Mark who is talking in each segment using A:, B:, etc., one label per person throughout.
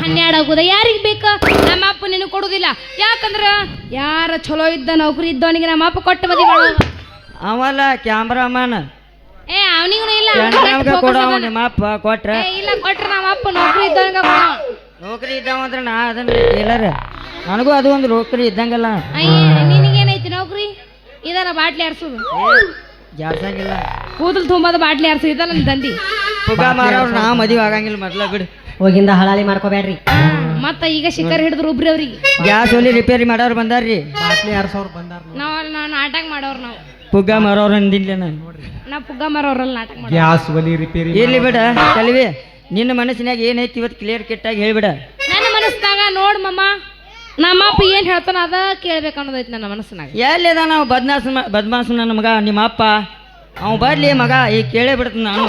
A: 12 ಆಗುದ ಯಾರಿಗೆ ಬೇಕು? ನಮ್ಮ ಅಪ್ಪ ನಿನಗೆ ಕೊಡುದಿಲ್ಲ. ಯಾಕಂದ್ರ ಯಾರ ಚಲೋ ಇದ್ದ ನೌಕರಿ ಇದ್ದವನಿಗೆ ನಮ್ಮ ಅಪ್ಪ ಕೊಟ್ಟು ಮದಿ ಮಾಡೋ.
B: ಅವಲ್ಲ ಕ್ಯಾಮ್ರಾಮನ್
A: ಅವನಿಗೂ ಇಲ್ಲ
B: ನಿಮ್ಮ ಅಪ್ಪ ಕೊಟ್ರ
A: ಇಲ್ಲ ಕೊಟ್ರ ನಮ್ಮ ಅಪ್ಪ ನೌಕರಿ ಇದ್ದವನಿಗೆ
B: ನೌಕರಿ ಇದ್ದಾವ ಅಂದ್ರೆ ನಾ ಅದನ್ನ ಟೇಲರ್ ನನಗೂ ಅದು ಒಂದು ನೌಕರಿ ಇದ್ದಂಗಲ್ಲ.
A: ನಿನಗೇನೈತಿ ನೌಕರಿ? ಇದರ ಬಾಟ್ಲಿ ಆರ್ಸೋದು
B: ಜಾಡ್ಸಂಗಿಲ್ಲ.
A: ಕೂದಲು ತುಂಬದ ಬಾಟ್ಲಿ ಆರ್ಸು ಇದ ನನ್ನ ದಂದಿ.
B: ಪುಗ ಮಾರವ್ರು ನಾ ಮದುವೆ ಆಗಂಗಿಲ್ಲ ಮೊದ್ಲ ಬಿಡು.
C: ಹೋಗಿಂದ ಹಳಾಳಿ ಮಾಡ್ಕೋಬೇಡ್ರಿ.
A: ಮತ್ತ ಈಗ ಶಿಖರ್ ಹಿಡಿದ್ರು ಒಬ್ರಿ ಅವ್ರಿಗೆ
B: ಗ್ಯಾಸ್ ಒಲಿ ರಿಪೇರಿ ಮಾಡೋರು ಬಂದಾರ್ರಿ.
C: ಬಾಟ್ಲಿ 2000 ಬಂದಾರ.
A: ನಾವು ನಾಟಕ ಮಾಡೋರು. ನಾವು
B: ಪುಗ್ಗ ಮಾರೋರು ಅಂದಿಲ್ಲ ನಾನು.
A: ನಾವು ಪುಗ್ಗ ಮಾರೋರಲ್ಲ ನಾಟಕ ಮಾಡೋರು.
C: ಗ್ಯಾಸ್ ಒಲಿ ರಿಪೇರಿ
B: ಇಲ್ಲಿ ಬಿಡ ಕಲಿವಿ. ನಿನ್ನ ಮನಸ್ಸಿನಾಗ ಏನೈತಿ ಇವತ್ತು ಕ್ಲಿಯರ್ ಕೆಟ್ಟಾಗಿ ಹೇಳ್ಬಿಡ.
A: ನನ್ನ ಮನಸ್ಸಿನಾಗ ನೋಡ್ ಮಮ್ಮ, ನಮ್ಮಪ್ಪ ಏನ್ ಹೇಳ್ತಾನ ಅದ ಕೇಳ್ಬೇಕು ಅನ್ನೋದೈತಿ ನನ್ನ ಮನಸ್ಸಿನಾಗ.
B: ಎಲ್ಲಿದ ನಾವು ಬದ್ಮಾಸು ನನ್ನ ಮಗ ನಿಮ್ಮ ಅಪ್ಪ ಅವ್ ಬರ್ಲಿ ಮಗ ಈಗ ಕೇಳೇ ಬಿಡ್ತೀನಿ ನಾನು.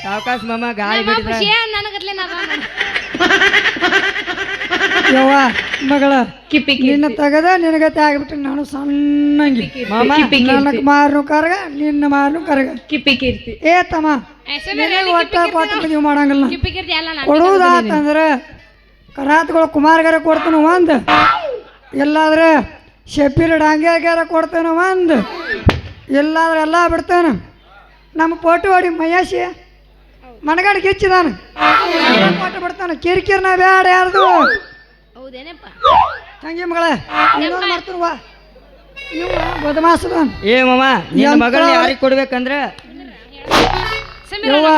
B: ಸಾವಕಾಶ ಮಾಮ ಗಾಳಿ ಬಿಟ್ಟಿದ
A: ನನಗತ್ಲೆ
D: ಯವ್ವ ಮಗಳ ನಿನ್ನ ತಗದ ನಿನಗತ್ತೆ ಆಗ್ಬಿಟ್ಟು ನಾನು ಸಣ್ಣಂಗಿ ನನಗೆ ಮಾರನು ಕರಗ ನಿನ್ನ ಮಾರನು ಕರಗ ಏ ತಮ್ಮ ಒಟ್ಟ ಕೊಟ್ಟ ಮದುವೆ ಮಾಡಂಗಿಲ್ಲ. ಕೊಡುವುದಾತಂದ್ರೆ ಕರಾತ್ಗಳು ಕುಮಾರ್ಗಾರ ಕೊಡ್ತಾನ ಒಂದು, ಎಲ್ಲಾದ್ರೆ ಶೆಫಿರ್ ಡಾಂಗ್ಯಾಗಾರ ಕೊಡ್ತಾನ ಒಂದು, ಎಲ್ಲಾದ್ರೆ ಎಲ್ಲ ಬಿಡ್ತಾನ. ನಮ್ಮ ಪೋಟು ಹೊಡಿ ಮಹೇಶಿ ಮನಗಂಡು ಕಿಚ್ಚಿದಾನ ಕೊಟ್ಟು ಬಿಡ್ತಾನ. ಕಿರಿಕಿರ್ನ ಬೇಡ ಯಾರ್ದು ತಂಗಿ ಮಗಳೇ ಇನ್ನೊಂದು ಮಾಡ್ತಾನ ಬದಮಾಸದ.
B: ಏ ಮಾಮ ನಿನ್ನ ಮಗಳನ್ನ ಯಾರಿಗೆ ಕೊಡ್ಬೇಕಂದ್ರ
D: ಯವ್ವ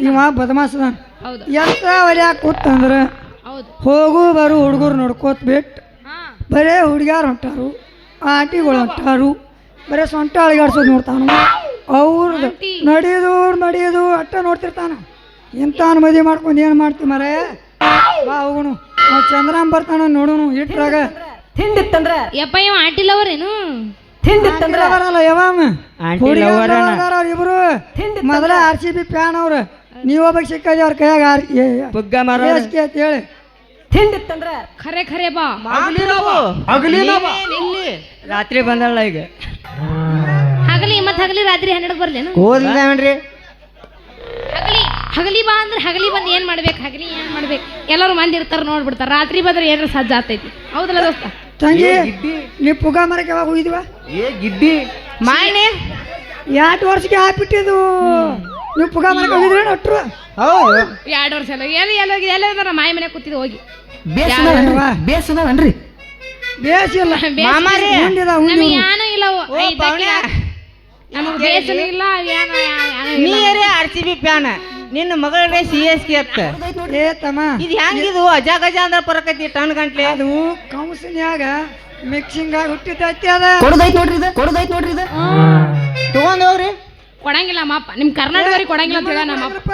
D: ಇವ ಬದಮಾಸದ ಎಂತ ಹೊಡ್ಯಾಕ ಕೂತಂದ್ರ ಹೋಗು ಬರು ಹುಡುಗರು ನೋಡ್ಕೋತ ಬಿಟ್ಟು ಬರೇ ಹುಡುಗ್ಯಾರು ಹೊಂಟಾರು, ಆಂಟಿಗಳು ಹೊಂಟಾರು, ಬರೇ ಸೊಂಟ ಅಳಿಗಾಡ್ಸೋದು ನೋಡ್ತಾನು. ಅವ್ರದ್ದು ನಡೆಯೋದು ಅಟ್ಟ ನೋಡ್ತಿರ್ತಾನ. ಇಂಥವ್ನ ಮದುವೆ ಮಾಡ್ಕೊಂಡು ಏನು ಮಾಡ್ತೀವಿ ಮರೇ ಬಾ ಹೋಗುನು. ನಾವು ಚಂದ್ರಾಮ್ ಬರ್ತಾನ ನೋಡುನು ಇಟ್ರಾಗ
C: ತಿಂಡಿತ್ತಂದ್ರ
A: ಯಪ್ಪ ಇವ ಆಂಟಿ ಲವರೇನು?
D: ಬರಲ್ಲ ಯವಾಮ ಇಬ್ರು ಮೊದಲ RCB ಫ್ಯಾನ್ ಅವ್ರು. ನೀವೊಬ್ಬ ಸಿಕ್ಕದಿ ಅವ್ರ ಕೈಯಾಗ
B: ಪುಗ್ಗ ಮಾರೋ
D: ಹೇಳಿ
C: ತಿಂಡಿತ್ತಂದ್ರ
A: ಖರೆ ಖರೆ ಬಾ
B: ರಾತ್ರಿ ಬಂದಳ ಈಗ
A: ಹಗಲಿ ಮತ್ ಹಗಲಿ ರಾತ್ರಿ 12 ಬರ್ಲೇನು?
B: ಓದಿದ್ರಿ
A: ಹಗಲಿ ಬಾ ಅಂದ್ರೆ ಹಗಲಿ ಬಂದು ಏನ್ ಮಾಡ್ಬೇಕು? ಹಗಲಿ ಏನ್ ಮಾಡ್ಬೇಕು? ಎಲ್ಲರೂ ಮಂದಿ ಇರ್ತಾರ ನೋಡ್ಬಿಡ್ತಾರ. ರಾತ್ರಿ ಬಂದ್ರೆ ಏನಾರ ಸಜ್ಜ ಆಗ್ತೈತಿ. ಹೌದಲ್ಲ ದೋಸ್ತ?
D: ತಂಗಿ ನೀ ಪುಗ ಮರಕ್ಕೆ ಯಾವಾಗ ಹೋಗಿದ್ವ?
B: ಗಿಡ್ಡಿ
A: ಮಾಯನೆ
D: 2 ವರ್ಷಕ್ಕೆ ಹಾಕ್ಬಿಟ್ಟಿದ್ದು. ನೀವು ಪುಗ ಮರಕ್ಕೆ ಹೋಗಿದ್ರೆ ಒಟ್ರು
A: 2 ವರ್ಷ ಎಲ್ಲ ಮಾಯ ಮನೆ ಕೂತಿದ್ದು ಹೋಗಿ
C: ಬೇಸದವನ್ರಿ
D: ಬೇಸಿಲ್ಲ
A: ಏನೂ ಇಲ್ಲ ನಮಗ್ ಬೇಸನ ಇಲ್ಲ.
B: RCB ಫ್ಯಾನ್ ನಿನ್ನ ಮಗಳೇ CSK ಅತ್ತ.
D: ಏ ತಮ್ಮ
B: ಇದು ಹೆಂಗಿದು ಅಜ ಗಜ ಅಂದ್ರೆ ಪರಕತಿ ಟನ್ ಗಂಟ್ಲೆ
D: ಅದು ಕೌನ್ಸಿನ್ಯಾಗ ಮಿಕ್ಸಿಂಗ್ ಆಗಿ ಹುಟ್ಟಿದೈತಿ. ಅದ
C: ಕೊಡದೈತ್ ನೋಡ್ರಿ ಇದು
B: ತಗೊಂಡ್ ಹೋಗ್ರಿ.
A: ಕೊಡಂಗಿಲ್ಲ ನಮ್ಮಪ್ಪ. ನಿಮ್ ಕರ್ನಾಟಕವ್ರಿಗೆ ಕೊಡಂಗಿಲ್ಲ ಅಂತ ಹೇಳ ನಮ್ಮಪ್ಪ.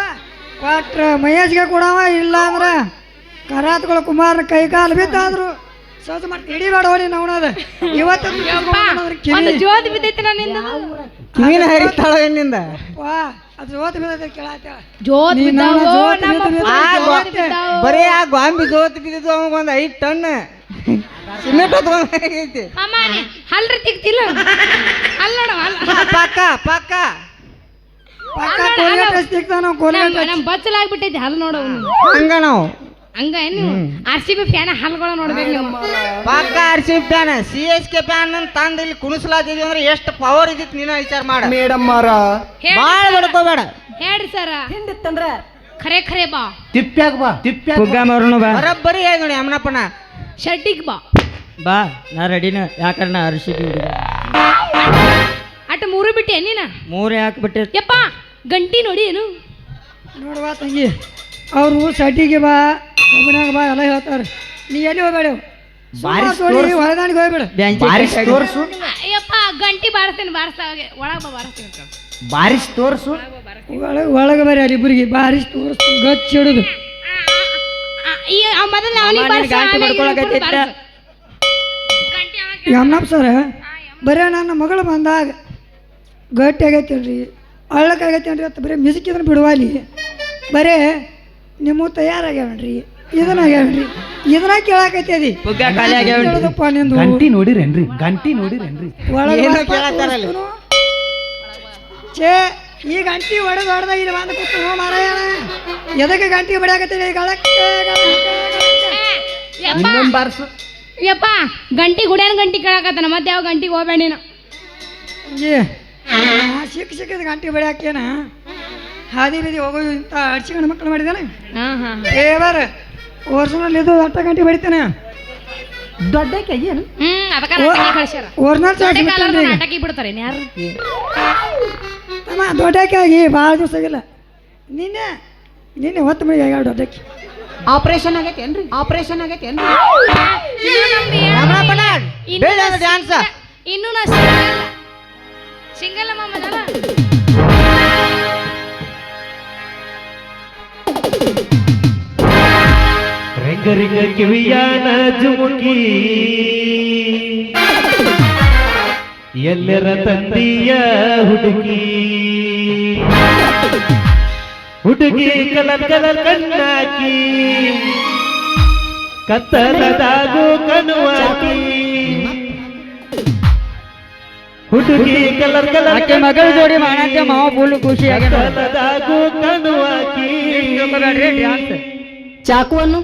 D: ಕೊಟ್ರ ಮಹೇಶ್ಗೆ ಕೊಡವ, ಇಲ್ಲ ಅಂದ್ರೆ ಕರಾತ್ಗಳು ಕುಮಾರನ ಕೈ ಕಾಲು ಬಿದ್ದಾದ್ರು ಸೋಜ ಮಾಡಿ ಹಿಡಿಬೇಡ ಹೊಡಿ ನವನದ.
A: ಒಂದು ಜೋತ್ ಬಿದ್ದೈತಿ ನನ್ನಿಂದ.
B: ಕಿವಿನ ಹರಿತಾಳ ಎನ್ನಿಂದ
D: ಅದು ಜೋತ್ ಬಿದ್ದೈತಿ ಕೇಳಾತ.
A: ಜೋತ್
B: ಬರೀ ಆ ಗಾಂಬಿ ಜೋತ್ ಬಿದ್ದಿದ್ದು ಅವಾಗ ಒಂದು 5 ಟನ್ ಸಿಮೆಂಟ್ ಹೊತ್ಕೊಂಡೈತಿ.
A: ಹಲ್ರಿ ತಿಕ್ತಿಲ್ಲ ಹಲ್ ನೋಡ
B: ಪಕ್ಕ
A: ನಮ್ ಬಚ್ಚಲಾಗ್ಬಿಟ್ಟೈತಿ ಹಲ್ ನೋಡವ್
B: ಹಂಗ ನಾವು
A: ಹಂಗ ಏನು RCB ಫ್ಯಾನ್ ಹಲ್ಗಳು ನೋಡ್ಬೇಕು ನೀವು.
B: ಪಕ್ಕ RCB ಫ್ಯಾನ್ CSK ಫ್ಯಾನ್ ತಂದ ಇಲ್ಲಿ ಕುಣಿಸ್ಲಾತಿದ್ವಿ ಅಂದ್ರೆ ಎಷ್ಟು ಪವರ್ ಇದ್ದಿತ್ತು ನೀನ ವಿಚಾರ ಮಾಡ.
C: ಮೇಡಮ್ ಮಾರ
B: ಬಾಳ ಬಡ್ಕೋಬೇಡ.
A: ಹೇಳ್ರಿ ಸರ
C: ತಿಂಡಿತ್ತಂದ್ರ
A: ಖರೆ ಖರೆ ಬಾ.
C: ತಿಪ್ಪ್ಯಾಗ ಬಾ
B: ಪುಗ್ಗ ಮಾರೋನು ಬಾ. ಬರಬ್ಬರಿ ಹೇಳಿ ನೋಡಿ ಅಮ್ಮನಪ್ಪನ
A: ಶೆಡ್ಡಿಗೆ
B: ಬಾ. ನಾ ರೆಡಿನ ಯಾಕಂದ್ರೆ ನಾ RCB ಹುಡುಗ.
A: ಅಟ್ 3 ಬಿಟ್ಟೆ ನೀನ
B: 3 ಹಾಕ್ಬಿಟ್ಟೆ.
A: ಯಪ್ಪ ಗಂಟಿ ನೋಡಿ ಏನು
D: ನೋಡುವ ತಂಗಿ ಅವರು ಸಟಿಗೆ ಬಾ ಕಬ್ಬನಾಗ ಬಾ ಎಲ್ಲ ಹೇಳ್ತಾರೆ. ನೀ ಎಲ್ಲಿ ಹೋಗ್ಬೇಡ ಹೊರದಾಣಿಗೆ ಹೋಗ್ಬೇಡ.
A: ಯಪ್ಪ ಗಂಟಿ ಬಾರಿಸ್ತೇನೆ ಒಳಗ ಬಾ ಬಾರಿಸ್ತೇನೆ
C: ಬಾರಿಸ್ ತೋರ್ಸು
D: ಒಳಗೆ ಬರೀ ಅಲ್ಲಿ ಇಬ್ಬರಿಗೆ ಬಾರಿಸಿ ತೋರಿಸ್ತು ಗಚ್ಚ ಹಿಡುದು. ಯಮ್ನಪ್ಪ ಸರ ಬರೀ ನನ್ನ ಮಗಳು ಬಂದಾಗ ಗಟ್ಟಿ ಆಗೈತೇನ್ರಿ ಹಳ್ಳಕ್ಕಾಗೈತೇನ್ರಿ ಅಂತ ಬರೀ ಮಿಸುಕಿದ್ರೆ ಬಿಡುವಲ್ಲಿ ಬರೇ ನಿಮ್ಮ ತಯಾರಾಗ್ಯಾವನ್ರಿ ಇದನ್ನ ಹೇಳ್ರಿ ಇದನ್ನ ಕೇಳಾಕೈತಿ
B: ಪುಗ್ಗ ಖಾಲಿ ಆಗ್ಯಾವ
D: ಹೇಳದಪ್ಪ ನಿಂದು
C: ಗಂಟಿ ನೋಡಿರೇನ್ರಿ ಗಂಟಿ ನೋಡಿರೇನ್ರಿ
D: ಒಳಗೆ
B: ಏನೋ
D: ಬಾಪ
B: ಕೇಳತ್ತಾರಲ್ಲ.
D: ತೋರಿಸ್ತು. ಛೇ ಈ ಗಂಟಿ ಹೊಡೆದು ಹೊಡೆದ ಇಲ್ಲಿ ಬಂದು ಕೂತು ಮಾರಾಯಣ ಎದಕ್ಕೆ ಗಂಟಿ ಬಡಿಯಾಕತ್ತೀರಿ ಗಳಕ್ಕೆ
A: ಯಪ್ಪ
C: ಇನ್ನೊಂದ್ ಬಾರ್ಸು
A: ಯಪ್ಪ ಗಂಟಿ ಗುಡಿಯನ್ ಗಂಟಿ ಕೇಳಕತ್ತಾನ ಮತ್ತೆ ಯಾವ ಗಂಟಿಗೆ ಹೋಗ್ಬೇಡ ನೀನು
D: ಸಿಕ್ಕದ ಗಂಟಿ ಬಡಿಯಾಕೇನ ಹಾದಿ ಬೀದಿ ಹೋಗೋ ಇಂಥ ಅಡ್ಸಿಕೊಂಡು ಮಕ್ಕಳು ಮಾಡಿದಾನೆ ಏವರ್ ಓರ್ಜಿನಲ್ ಇದು ಅಟ್ಟ ಗಂಟಿ ಬಡಿತಾನೆ
C: ದೊಡ್ಡ ಏನು
A: ಅದಕ್ಕೆ ನಾಟಕ ಕಳ್ಸ್ಯಾರ
D: ಓರ್ಜಿನಲ್
A: ದೊಡ್ಡ ಕಾಲದ ನಾಟಕ ಬಿಡ್ತಾರೆ ಯಾರು
D: ತಮ್ಮ ದೊಡ್ಡಕ್ಕಾಗಿ ಭಾಳ ದಿವಸ ಆಗಿಲ್ಲ ನಿನ್ನೆ ನಿನ್ನೆ ಹೊತ್ತು ಮನೆಗೆ ಆಗ್ಯಾವ ದೊಡ್ಡಕ್ಕಿ
C: ಆಪರೇಷನ್ ಆಗೈತೇನ್ರಿ ಆಪರೇಷನ್ ಆಗೈತೇನ್ರಿ
B: ರಮಣಪ್ಪನ ಬೇಡ ಡ್ಯಾನ್ಸ್
A: ಇನ್ನೂ ನಾ ಸಿಂಗಲ್ ಮಾಮನಲ್ಲ
E: ರೆಂಗರಿಗ ಕಿವಿಯಾನ ಜುಮುಕಿ ಎಲ್ಲರ ತಂದೆಯ ಹುಡುಗಿ ಹುಡುಗಿ ಕಲರ್ ಕಲರ್ ಕಣ್ಣಾಕಿ ಕತ್ತಲದಾಗು ಕನುವಾಕಿ ಹುಡುಗಿ ಕಲರ್ ಕಲರ್
B: ಆಕೆ ಮಗಳ ಜೋಡಿ ಮಾಡಕ್ಕೆ ಮಾವ ಫುಲ್ ಖುಷಿ ಆಗ್ಯಾನ
E: ಕತ್ತಲದಾಗು ಕನುವಾಕಿ
C: ಚಾಕುವನ್ನು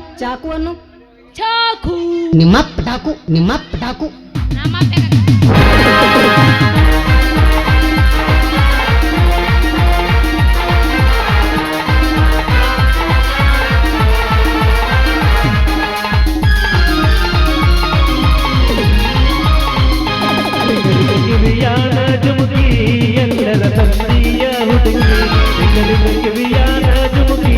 A: ಚಾಕು
C: ನಿಮ್ಮ ಪಟಾಕು
A: ನಮ್ಮ
E: ಕಿವಿಯಾನ ಜುಮುಕಿ ಎಲ್ಲರ ತಂದೆಯ ಹುಡುಗಿ ಕಿವಿಯಾನ ಜುಮುಕಿ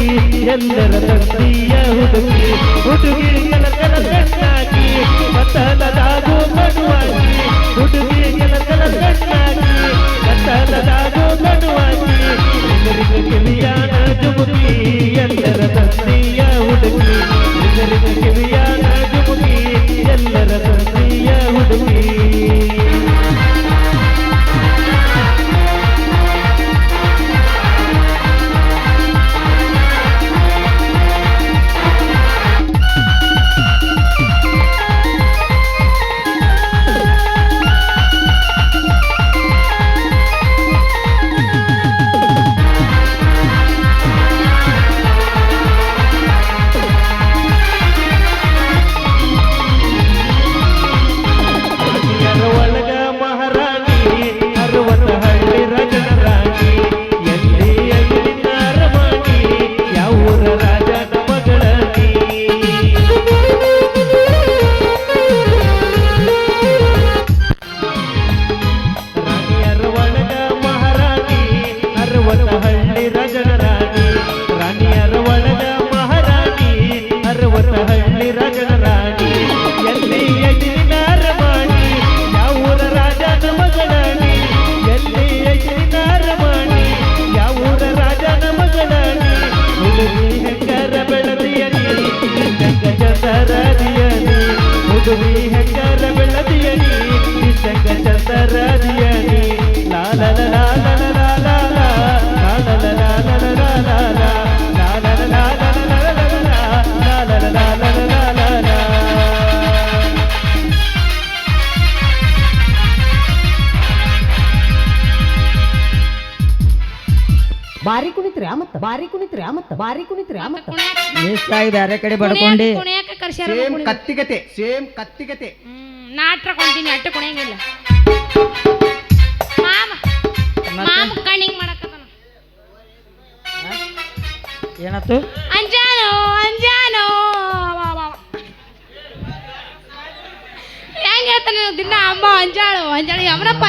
E: ಎಲ್ಲರ ತಂದೆಯ ಹುಡುಗಿ ಹುಡುಗಿ ಕಲರ್ ಕಲರ್ ಕಣ್ಣಾಕಿ ಕತ್ತಲದಾಗು ಕಣುವಾಗಿ ಹುಡುಗಿ ಕಲರ್ ಕಲರ್ ಕಣ್ಣಾಕಿ ಕತ್ತಲದಾಗು ಕಣುವಾಗಿ ಕಿವಿಯಾನ ಜುಮುಕಿ ಎಲ್ಲರ ತಂದೆಯ ಹುಡುಗಿ ಕಿವಿಯಾನ ಜುಮುಕಿ ಎಲ್ಲರ ತಂದೆಯ ಹುಡುಗಿ ಒಳಗ ಮಹಾರಾಣಿ ಅರವತ್ತ ಹಳ್ಳಿ ರಜನ ರಾಣಿ ಎಲ್ಲಿ ಅಲ್ಲಿನ ಅರಮಣಿ ಯಾವೂರ ರಾಜನ ಮಗಳನಿ ರಾಣಿಯರ ಒಳಗ ಮಹಾರಾಣಿ ಅರವತ್ತ ಹಳ್ಳಿ ರಜನ ರಾಣಿ ರಾಣಿಯರ ಒಳಗ ಮಹಾರಾಣಿ ಅರವತ್ತ ಹಳ್ಳಿ ರಜನ ರಾಣಿ ಎಲ್ಲಿ ಅಲ್ಲಿನ ಅರಮಣಿ ಯಾವೂರ ರಾಜನ ಮಗಳನಿ ಎಲ್ಲಿ ಅಲ್ಲಿನ ಅರಮಣಿ ಯಾವೂರ ರಾಜನ ಮಗಳನಿ ಹುಡುಗಿ ಹೆಂಗರ ಬೆಳದಿಯನಿ ಸಂಗ ಚಂದರಾದಿಯನಿ ಹುಡುಗಿ ಹೆಂಗರ ಬೆಳದಿಯನಿ ಸಂಗ ಚಂದರಾದಿಯನಿ ಲಾಲ ಲಾಲ ಲಾಲ ಲಾಲ
C: ಬಾರಿ ಕುಣಿತ್ರಿ ಮತ್ತ
B: ಮಿಸ್ ಆಗಿ ಬೇರೆ ಕಡೆ ಬಡ್ಕೊಂಡಿ
A: ಕುಣಿಯಾಕ ಕರ್ಸ್ಯಾರ
C: ಸೇಮ್ ಕತ್ತಿಗತೆ
A: ನಾಟ್ರ ಕೊಂತೀನಿ ಅಟ್ಟು ಕುಣಿಯಂಗಿಲ್ಲ ಮಾಮ ಮಾಮ ಕಣ್ಣಿಂಗ್ ಮಾಡಕತ್ತಾನ
B: ಏನಾಯ್ತು
A: ಅಂಜಾನೋ ಹೆಂಗ್ ಹೇಳ್ತಾನೆ ದಿನ ಅಮ್ಮ ಅಂಜಾಳು ಯಮನಪ್ಪ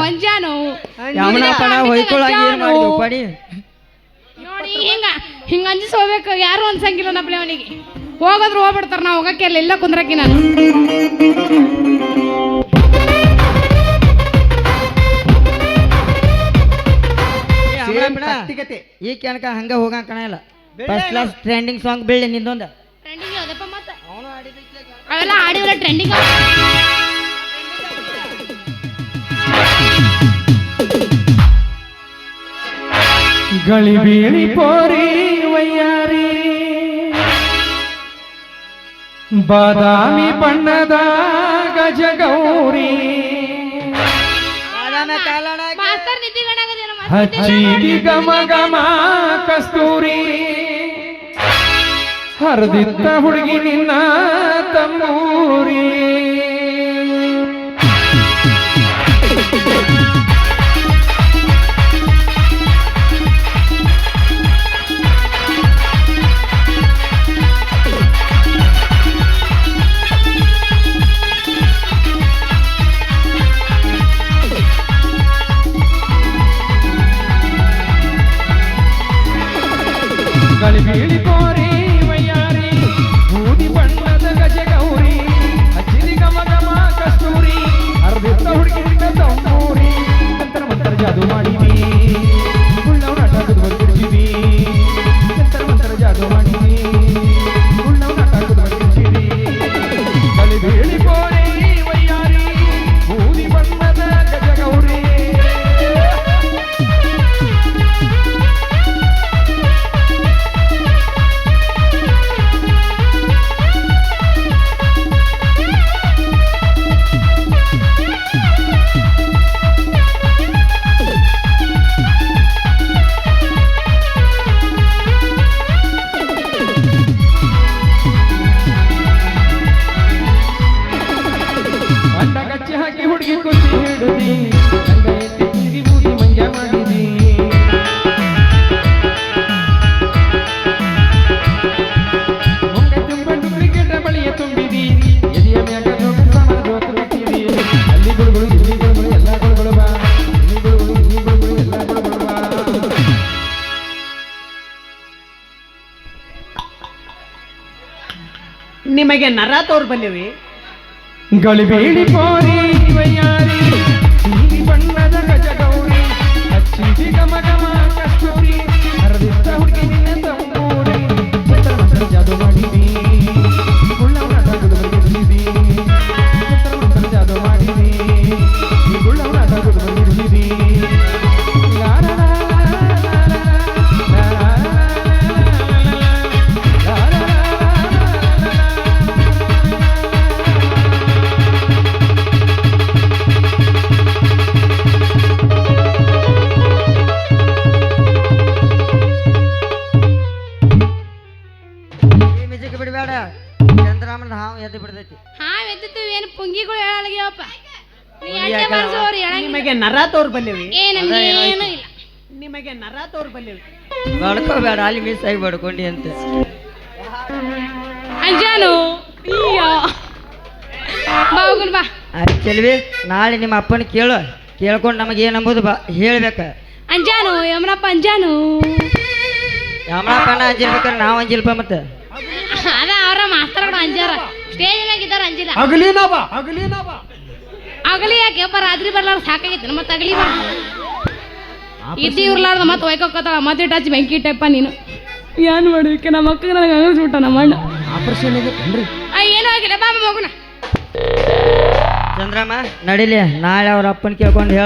A: ಅಂಜಾನು
B: ಯಮನಪ್ಪನ ಹೊಯ್ಕೊಳಾಗಿ ಏನ್ ಮಾಡಿದ್ವು ಪಡಿ
A: ನೋಡಿ ಹಿಂಗ ಅಂಜಿಸ್ ಹೋಗ್ಬೇಕು ಯಾರು ಅನ್ಸಂಗಿಲ್ಲ ನಪ್ಲೆ ಅವನಿಗೆ ಹೋಗೋದ್ರು ಹೋಗ್ಬಿಡ್ತಾರ ನಾ ಹೋಗಕ್ಕೆ ಎಲ್ಲ ಕುಂದ್ರಕ್ಕೆ ನಾನು
C: ಕತ್ತಿಗತೆ
B: ಈ ಕೆಣಕ ಹಂಗ ಹೋಗಂಗ ಕಾಣಲ್ಲ ಫಸ್ಟ್ ಕ್ಲಾಸ್ ಟ್ರೆಂಡಿಂಗ್ ಸಾಂಗ್ ಬೀಳಿ ನಿಂದೊಂದ
A: ಟ್ರೆಂಡಿಂಗ್ ಯಾವ್ದಪ್ಪ ಮತ್ತೆ ಅವೆಲ್ಲ ಆಡಿವಲ್ಲ ಟ್ರೆಂಡಿಂಗ್
E: ಗಳಿಬೀಳಿ ಪೋರಿ ವಯ್ಯಾರಿ ಬಾದಾಮಿ ಬಣ್ಣದ ಗಜಗೌರಿ
A: ಮಾಸ್ತರ್ ನಿದ್ದಿಗಣಾಗದೇನೋ
E: ಹಚ್ಚಿದಿ ಗಮ ಗಮ ಕಸ್ತೂರಿ ಹರಿದಿತ್ತ ಹುಡುಗಿ ನಿನ್ನ ತಮ್ಮೂರಿ ಗಳಿಬೀಳಿ ಕೋರಿ ವಯ್ಯಾರಿ ಬೂದಿ ಬಣ್ಣದ ಗಜಗೌರಿ ಹಚ್ಚಿದಿ ಗಮ ಗಮ ಕಸ್ತೂರಿ ಅರ್ಧಿತ್ತ ಹುಡುಗಿನ ತಮ್ಮೂರಿ ಮಂತ್ರ ಮಂತ್ರ ಜಾದು ಮಾಡಿದಿ ಉಳ್ಳವ ನಾಟಕದ ಬರ್ತಿರ್ತೀವಿ ಮಂತ್ರ ಜಾದು ಮಾಡಿದಿ ಉಳ್ಳವ ನಾಟಕದ ಬರ್ತಿರ್ತೀವಿ ಗಳಿಬೀಳಿ ಕೋರಿ ವಯ್ಯಾರಿ ಬೂದಿ ಬಣ್ಣದ ಗಜಗೌರಿ ಗಚ್ಚಿ ಹಾಕಿ ಹುಡುಗಿ ಕುಸಿ ಹಿಡಿದಿ ಗಂಗ ಎತ್ತಿ ತಿರುಗಿ ಬೂದಿ ಮಂಗ್ಯ ಮಾಡಿದಿ ಮುಂಗ ತುಂಬಂಡು ಕ್ರಿಕೆಟ್ ಬಳಿಯ ತುಂಬಿದಿ ಎದೆಯ ಮ್ಯಾಗ ನೋಡು ಸಮಾನ ಜೋತು ಬಿಟ್ಟಿದಿ ಅಲ್ಲಿ ಗುಳುಗುಳು ಇಲ್ಲಿ ಗುಳುಗುಳು ಎಲ್ಲ ಗುಳುಗುಳು ಬಾ ಇಲ್ಲಿ ಗುಳುಗುಳು ಇಲ್ಲಿ ಗುಳುಗುಳು ಎಲ್ಲ ಗುಳುಗುಳು ಬಾ
C: ನಿಮಗೆ ನರ ತೋರ್ ಬಲ್ಲಿವಿ
E: ಗಳಿಬೀಳಿ ಪೋರಿ ವಯ್ಯಾರಿ ನೀಲಿ ಬಣ್ಣದ ಗಜಗೌರಿ ಹಚ್ಚಿದಿ ಗಮ ಗಮ ಕಸ್ತೂರಿ ಹರಿದಿತ್ತ ಹುಡುಗಿ ನಿನ್ನ ತಮ್ಮೂರಿ ಮಂತ್ರ ಮಂತ್ರ ಜಾದು ಮಾಡಿದಿ ಗುಳ್ಳವ ನಾಟಕದ ಬರ್ತಿರ್ತೀವಿ ಮಂತ್ರ ಮಂತ್ರ ಜಾದು ಮಾಡಿದಿ ಗುಳ್ಳವ ನಾಟಕದ ಬರ್ತಿರ್ತೀವಿ
B: ಮ್ಯೂಸಿಕ್ ಬಿಡಬೇಡ ಚಂದ್ರಾಮನ ಹಾವು ಎದ್ದು ಬಿಡ್ತೈತಿ
A: ಹಾವ್ ಎತ್ತಿತ್ತು ಏನು ಪುಂಗಿಗಳು ಹೇಳಾಗ್ಯಾವಪ್ಪ ನೀ ಅಡ್ಡೆ ಮಾಡ್ಸೋರು ಹೇಳಂಗಿಲ್ಲ
C: ನಿಮಗೆ ನರ ತೋರ್ ಬಲ್ಲಿವಿ
A: ಏ ನಮ್ಗೆ ಏನೂ ಇಲ್ಲ
C: ನಿಮಗೆ ನರ ತೋರ್ ಬಲ್ಲಿವಿ
B: ಬಡ್ಕೋಬೇಡ ಅಲ್ಲಿ ಮಿಸ್ ಆಗಿ ಬಡ್ಕೊಂಡಿ ಅಂತ
A: ಅಂಜಾನು ಅಯ್ಯೋ ಬಾ ಹೋಗುನ್ ಬಾ
B: ಚೆಲ್ವಿ ನಾಳೆ ನಿಮ್ಮ ಅಪ್ಪನ ಕೇಳ್ಕೊಂಡು ನಮಗೆ ಏನಂಬುದು ಬಾ ಹೇಳ್ಬೇಕ
A: ಅಂಜಾನು ಯಮನಪ್ಪ ಅಂಜಾನು
B: ಯಮನಪ್ಪನ ಅಂಜಿರ್ಬೇಕಾರೆ ನಾವು ಅಂಜಿಲ್ಪ ಮತ್ತೆ
A: ಅದ ಅವರ ಮಾಸ್ತರ್ಗಳು ಅಂಜಾರ ಸ್ಟೇಜ್ ಮ್ಯಾಗಿದ್ದಾರ ಅಂಜಿಲ್ಲ
E: ಅಗಲಿನ ಬಾ
A: ಅಗಲಿ ಯಾಕೆ ಅಪ್ಪ ರಾತ್ರಿ ಬರ್ಲಾರ ಸಾಕಾಗೈತೆ ಮತ್ತೆ ಅಗಲಿ ಬಾ ಇದ್ದಿ ಇರ್ಲಾರ್ದ ಮತ್ತೆ ಒಯ್ಕೋತಾಳ ಮತ್ತೆ ಟಚ್ ಬೆಂಕಿ ಟೈಪ ನೀನು ಏನ್ ಮಾಡ್ಬೇಕೆ ನಮ್ಮ ಅಕ್ಕಗೆ ನನಗೆ ಅಂಗಿಸ್ಬಿಟ್ಟ ನಮ್ಮ ಅಣ್ಣ
C: ಆಪರೇಷನ್ ಆಗೈತೇನ್ರಿ
A: ಏನೂ ಆಗಿಲ್ಲ ಬಾ ಮಗುನ
B: ಚಂದ್ರಮ್ಮ ನಡಿಲಿ ನಾಳೆ ಅವ್ರ ಅಪ್ಪನ ಕೇಳ್ಕೊಂಡು